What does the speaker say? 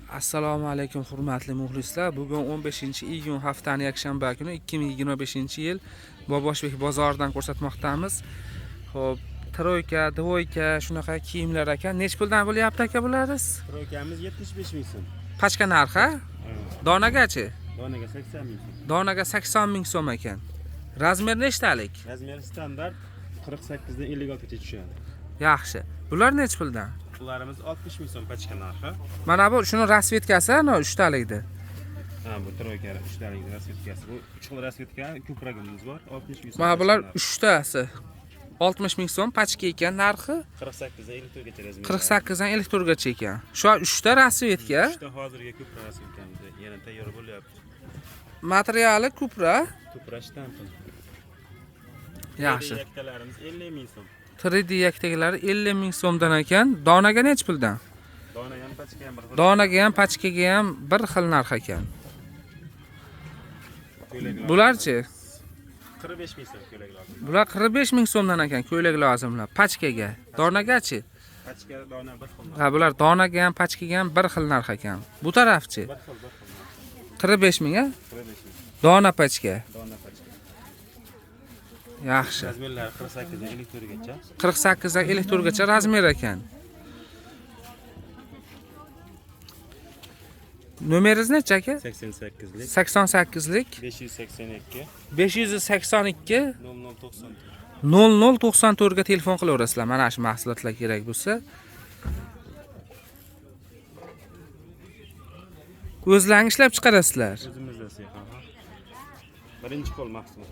Assalomu alaykum hurmatli muxlislar. Bugun 15-iyun haftaning yakshanba kuni 2025-yil Boboshbek bozoridan ko'rsatmoqdamiz. Xo'p, troyka, dvoyka shunaqa kiyimlar ekan. Nech puldan bo'lyapti aka bularimiz? Troykamiz 75 ming so'm. Pachka narxi? Donagachi? Donaga 80 ming so'm. Donaga 80 ming so'm ekan. Razmer nechtalik? Razmeri standart 48 dan 56 gacha tushadi. Yaxshi. Bular nech puldan? Bularimiz 60 ming so'm pachka narxi. Mana bu shuni rasvetkasi, ana 3 talikda. Ha, bu troyka 3 talik rasvetkasi. Bu 3 xil rasvetka, ko'pragimiz bor. 60 ming so'm. Mana bular 3 tasi. 60 ming so'm pachka ekan narxi. 48 dan 54 gacha razmeri. 48 dan 54 gacha ekan. Shu 3 ta rasvetka. 3 ta hozirga ko'pra rasvetkamiz yana tayyor bo'lyapti. Materiali kupra. Ko'pra shtampi. Yaxshi. Yaktalarimiz 50 ming so'm. 3D yaktaklari 50 ming so'mdan ekan. Donaga nech puldan? Donaga ham pachka ham bir xil. Donaga ham, pachkaga ham bir xil narx ekan. Bularchi? 45 ming so'm ko'ylaklar. Bular 45 ming so'mdan ekan ko'ylak lozimlar. Pachkaga. Donagachi? Pachka dona bir xil. Ha, bular donaga ham, pachkaga ham bir xil narx ekan. Bu tarafchi? Bir xil. 45 ming a? 45 ming. Dona pachka. Dona pachka. Yaxshi. Razmerlar 48 dan 54 gacha. 48 dan 54 gacha razmer ekan. Nomeringiz necha aka? 88lik 88lik 582 582 0094. 0094 ga telefon qilaverasizlar. Mana shu mahsulotlar kerak bo'lsa. O'zlaringiz ishlab chiqarasizlar. O'zimizda sex. Birinchi qo'l mahsulot.